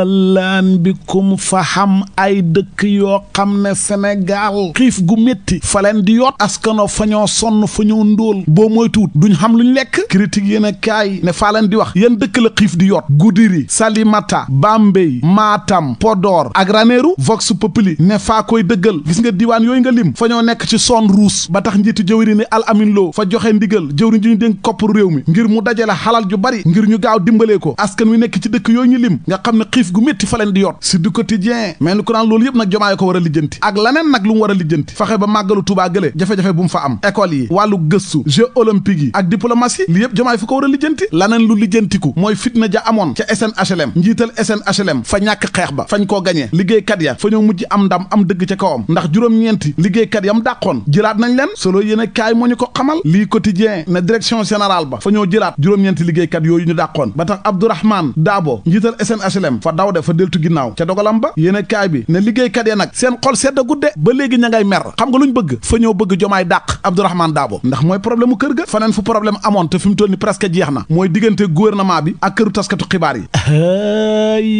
laan bikum fa xam ay dëkk yoo xam ne Sénégal xiif gu métti fa leen di yoot askano fa ñoo sonn fa ñoo ndóol boo moytuwut duñ xam luñ lekk critique yéen a kaay ne faa leen di wax yéen dëkk la xiif di yoot Goudiri Salimata Bambey Matam Podor ak Ranérou Vox Populi ne faa koy dëggal gis nga diwaan yooyu nga lim fa ñoo nekk ci zone rouge ba tax njiitu jëwri ni Al Amin Lo fa joxe ndigal jëwriñ ji ñu dénk koppar réew mi ngir mu dajale xalal ju bari ngir ñu gaaw dimbalee ko askan wi nekk ci dëkk yooyu ñu lim nga xam ne xiif gu métti fa leen di yoot si du quotidien mais ni ko naan loolu yëpp nag jomaay ko war a lijjanti ak laneen nag lu mu war a lijjanti fexe ba màggalu Tuubaa gële jafe-jafe bu mu fa am école yi wàllu gëstu jeux olympiques yi ak diplomatie li yëpp jomaay fa ko war a lijjanti laneen lu lijjantiku mooy fitna ja amoon ca SNHLM njiital SNHLM fa ñàkk xeex ba fañ koo gañee liggéeykat ya fa ñoo mujj am ndam am dëgg ca kawam ndax juróom-ñeenti liggéeykat yam dàqoon jëlaat nañ leen solo yéene kaay moo ñu ko xamal lii quotidien ne direction générale ba fa ñoo jëlaat juróom-ñeenti liggéeykat yooyu ñu dàqoon ba tax Abdourahmane Dabo njiital SNHLM fa daw de fa deltu ginnaaw ca dogalam ba yéene kaay bi ne liggéeykat ya nag seen xol sedd gudde ba léegi ña ngay mer xam nga luñ bëgg fa ñoo bëgg jomaay dàq Abdourahmane Dabo ndax mooy problème mu kër ga faneen fu problème amoon te fi mu toll ni presque jeex na mooy diggante gouvernement bi ak këru taskatu xibaar yi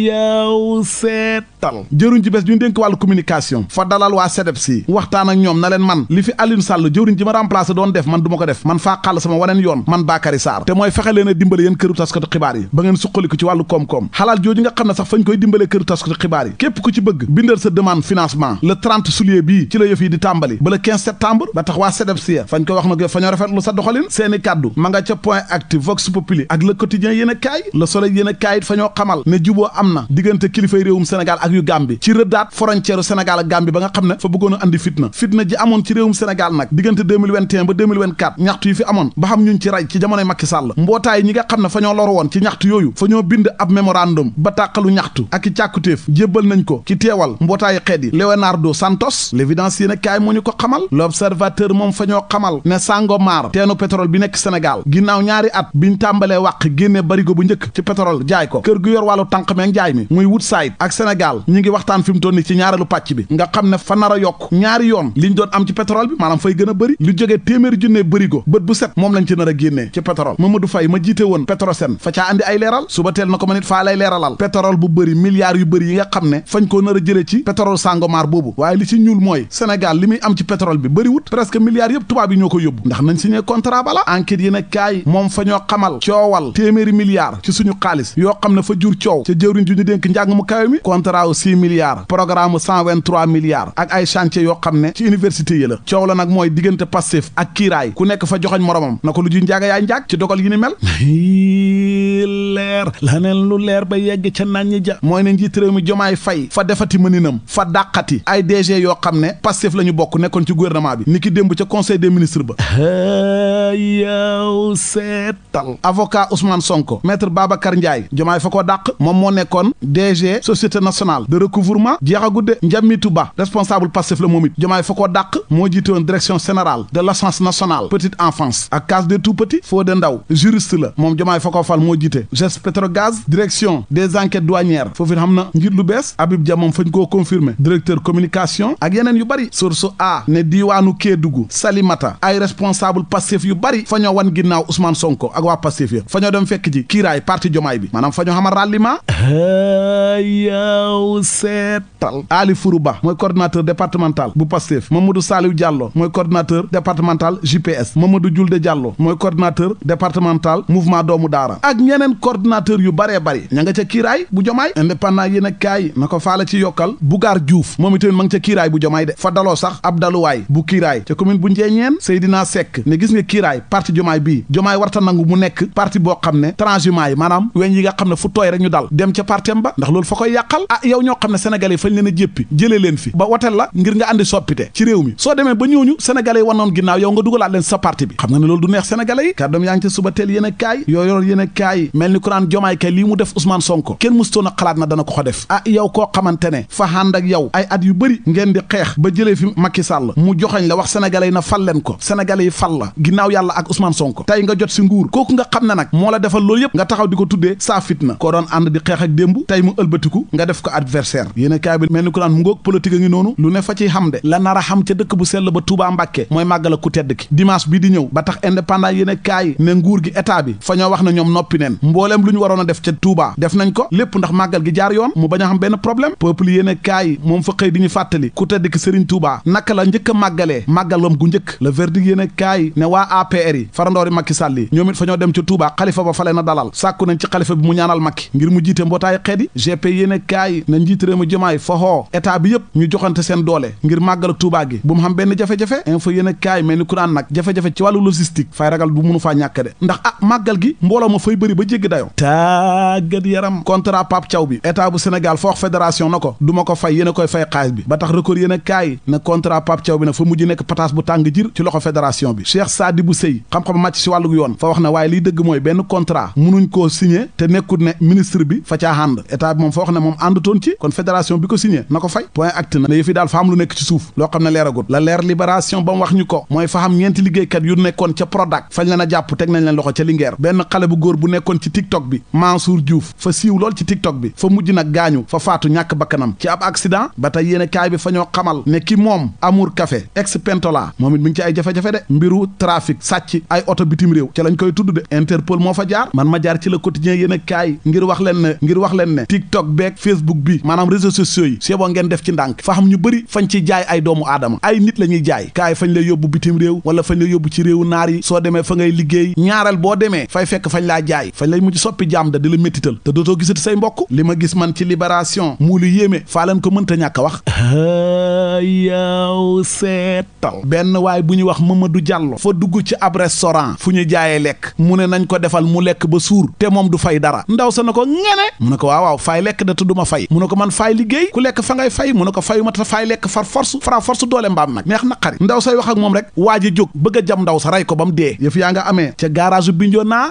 yow seetal jëruñ ci bés ñu dénk wàllu communication fa dalal waa SEDEPS waxtaan ak ñoom na leen man li fi Alioune Sall jëwriñ ji ma remplacé doon def man du ma ko def man faa xàll sama waneen yoon man Bakary Sarr te mooy fexe leen a dimbale yéen këru taskatu xibaar yi ba ngeen suqaliku ci wàllu koom-koom xalaal jooju nga xam ne sax fañ koy dimbale këru taskatu xibaar yi képp ku ci bëgg bindal sa demande financement le 30 juillet bii ci la yëf yi di tàmbali ba le 15 septembre ba tax waa SEDEPS fañ ko wax nag fa ñoo rafetlu sa doxalin seeni kàddu ma nga ca point actu Vox Populi ak le quotidien yéen a kaay le soleil yéen a kaay it fa ñoo xamal ne juboo am na diggante kilifay réewum Sénégal ak yu Gambie ci rëddaat frontière Sénégal ak Gambie ba nga xam ne fa bëggoon a andi fitna ji amoon ci réewum Sénégal nag diggante 2021 ba 2024 ñaxtu yi fi amoon ba xam ñun ci ray ci jamonoy Macky Sall mbootaay ñi nga xam ne fa ñoo loru woon ci ñaxtu yooyu fa ñoo bind ab mémorandum ba tàqalu ñaxtu ak i càkkutéef jébbal nañ ko ci teewal mbootaayu xeet yi Leonardo Santos l'évidence yéen a kaay moo ñu ko xamal l'observateur moom fa ñoo xamal ne Sangomar teenu pétrole bi nekk Sénégal ginnaaw ñaari at biñ tàmbalee wàq génne barigo bu njëkk ci pétrole jaay ko kër gu yor wàllu tànq meeg jaay mi muy Woodside ak Sénégal ñi ngi waxtaan fi mu toll ni ci ñaareelu pàcc bi nga xam ne fa nar a yokk ñaari yoon liñ doon am ci pétrole bi maanaam fay gën a bëri lu jógee téeméeri junne bërigo bët bu set moom lañ ci nar a génnee ci pétrole Mamadou Faye ma jiite woon Petrosen fa caa andi ay leeral suba teel na ko ma nit faa lay leeralal pétrole bu bëri milliards yu bëri yi nga xam ne fañ koo nar a jëlee ci pétrole Sangomar boobu waaye li ci ñuul mooy Sénégal li muy am ci pétrole bi bëri wut presque milliards yëpp tubaab yi ñoo ko yóbbu ndax nañ signé contrat bala enquête yéen a kaay moom fa ñoo xamal coowal téeméeri milliards ci suñu xaalis yoo xam ne fa jur coow ca jëwriñ ju ñu dénk njàng mu kawe mi contrat wu 6 milliards programme 123 milliards ak ay chantier yoo xam ne ci université yi la coow la nag mooy diggante Pastef ak kiiraay ku nekk fa joxoñ moromam na ko lu ji njaaga yaay njaag ci dogal yi ni mel leer laneen lu leer ba yegg ca nañ ja mooy ne njiit réew mi Jomaay Fay fa defati mëninam fa dàqati ay DG yoo xam ne Pastef la ñu bokk nekkoon ci gouvernement bi ni ki démb ca conseil des ministres ba yow seetal avocat Ousmane Sonko maître Babacar Ndiaye Jomaay fa ko dàq moom moo nekkoon DG société nationale de recouvrement jeexagudde Njamitu Ba responsable Pastef la moom it Jomaay fa ko dàq moo jiite woon direction générale de l'agence nationale petite enfance ak case des tout-petits Fodé Ndaw juriste la moom Jomaay fa ko fal moo jiite GES Petrogaz direction des enquêtes douanières foofu xam na njiit lu bees Habib Dia moom fañ koo confirmer directeur communication ak yeneen yu bari source a ne diiwaanu Kédougou Salimata ay responsable Pastef yu bari fa ñoo wan ginnaaw Ousmane Sonko ak waa Pastef ya fa ñoo dem fekk ji kiiraay parti Jomaay bi maanaam fa ñoo xamal ralliement yow seetal Ali Fourou Ba mooy coordinateur départemental bu Pastef Mamadou Saliou Diallo mooy coordinateur départemental JPS Mamadou Julde Diallo mooy coordinateur départemental mouvement doomu daara ak ñeneen coordinateur yu baree bari ña nga ca kiiraay bu Jomaay indépendant yéen a kaay na ko faala ci yokkal Bougar Diouf moom itamit ma nga ca kiiraay bu Jomaay de fa daloo sax ab daluwaay bu kiiraay ca commune bu Njeeñeen Seydina Seck ne gis nga kiiraay parti Jomaay bii Jomaay warta nangu mu nekk parti boo xam ne transhumant yi maanaam weñ yi nga xam ne fu tooy rek ñu dal dem ca partem ba ndax loolu fa koy yàqal yow ñoo xam ne sénégalais yi fañ leen a jéppi jëlee leen fi ba wotel la ngir nga andi soppite ci réew mi soo demee ba ñooñu sénégalais yi wanoon ginnaaw yow nga dugalaat leen sa parti bi xam nga ne loolu du neex sénégalais yi kàddoom yaa ngi ca suba teel yéen a kaay yooyoor yéen a kaay mel ni ku naan Jomaay kay lii mu def Ousmane Sonko kenn mustoon a xalaat na dana ko def yow koo xamante ne fa ànd ak yow ay at yu bëri ngeen di xeex ba jëlee fi Macky Sall mu joxañ la wax sénégalais yi na fal leen ko sénégalais yi fal la ginnaaw yàlla ak Ousmane Sonko tey nga jot si nguur kooku nga xam ne nag moo la defal loolu yëpp nga taxaw di ko tuddee saa fitna koo doon ànd di xeex ak démb tey mu ëlbatiku nga def ko adversaire yéen a kaay bi mel ni ku naan mu ngoog politique a ngi noonu lu ne fa ciy xam de la nar a xam ca dëkk bu sell ba Touba Mbàkke mooy màggala ku tedd ki dimanche bi di ñëw ba tax indépendant yéen a kaay ne nguur gi état bi fa ñoo wax ne ñoom noppi neen mbooleem lu ñu waroon a def ca Touba def nañ ko lépp ndax màggal gi jaar yoon mu bañ a xam benn problème peuple yéene kaay moom fa xëy di ñu fàttali ku tedd ki Serigne Touba naka la njëkk a màggalee màggalam gu njëkk le verdict yéene kaay ne waa APR yi farandoori Macky Sall yi ñoom it fa ñoo dem ca Touba xalifa ba fale na dalal sàkku nañ ci xalifa bi mu ñaanal Macky ngir mu jiite mbootaay xeet yi GP yéene kaay na njiit réew mi Diomaye fa xoo état bi yëpp ñu joxante seen doole ngir màggal Touba gi bu mu xam benn jafe-jafe info yéene kaay mel ni ku naan nag jafe-jafe ci wàllu logistique fay ragal bu mënu faa ñàkk de ndax màggal gi mbooloo ma fay bëri ba jéggi dayo tàggat yaram contrat Pape Thiaw bi état bu Sénégal fa wax fédération na ko du ma ko fay yéen a koy fay xaalis bi ba tax record yéen a kaay na contrat Pape Thiaw bi nag fa mujj nekk pataas bu tàng jir ci loxo fédération bi Cheikh Sadibou Sey xam-xam màcc si wàllu yoon fa wax ne waaye liy dëgg mooy benn contrat munuñ koo signé te nekkul ne ministre bi fa caa ànd état bi moom fa wax ne moom àndutoon ci kon fédération bi ko signé na ko fay point acte na ne yëfi daal fa am lu nekk ci suuf loo xam ne leeragut la leer libération ba mu wax ñu ko mooy fa xam ñeenti liggéeykat yu nekkoon ca Prodac fañ leen a jàpp teg nañ leen loxo ca Linguère benn xale bu góor bu nekkoon ci TikTok bi Mansour Diouf fa siiw lool ci TikTok bi fa mujj nag gaañu fa faatu ñàkk bakkanam ci ab accident ba tey yéene kaay bi fa ñoo xamal ne ki moom Amour Café ex Pentola moom it mi ngi ci ay jafe-jafe de mbiru trafic sàcc ay oto bitim réew ca lañ koy tudd de Interpol moo fa jaar man ma jaar ci Le Quotidien yéene kaay ngir wax leen ne TikTok beeg Facebook bi maanaam réseaux sociaux yi su yeboo ngeen def ci ndànk fa xam ñu bëri fañ ci jaay ay doomu aadama ay nit la ñuy jaay kaay fañ lay yóbbu bitim réew wala fañ lay yóbbu ci réewu naar yi soo demee fa ngay liggéey ñaareel boo demee fay fekk fañ laa jaay fañ lay mujj soppi jaam da di la méttital te dootoo gisati say mbokk li ma gis man ci Libération mu lu yéeme faa leen ko mënta ñàkk a wax yow seetal benn waay bu ñuy wax Mamadou Diallo fa dugg ci ab restaurant fu ñu jaayee lekk mu ne nañ ko defal mu lekk ba suur te moom du fay dara ndaw sa na ko ngene mu ne ko waaw faay lekk da tudduma fay mu ne ko man faay liggéey ku lekk fa ngay fay mu ne ko fayu ma ta faay lekk far force doole mbaam nag neex naqari ndaw say wax ak moom rek waa ji jóg bëgg a jam ndaw sa rey ko ba mu dee yëf yaa nga amee ca garage Bignona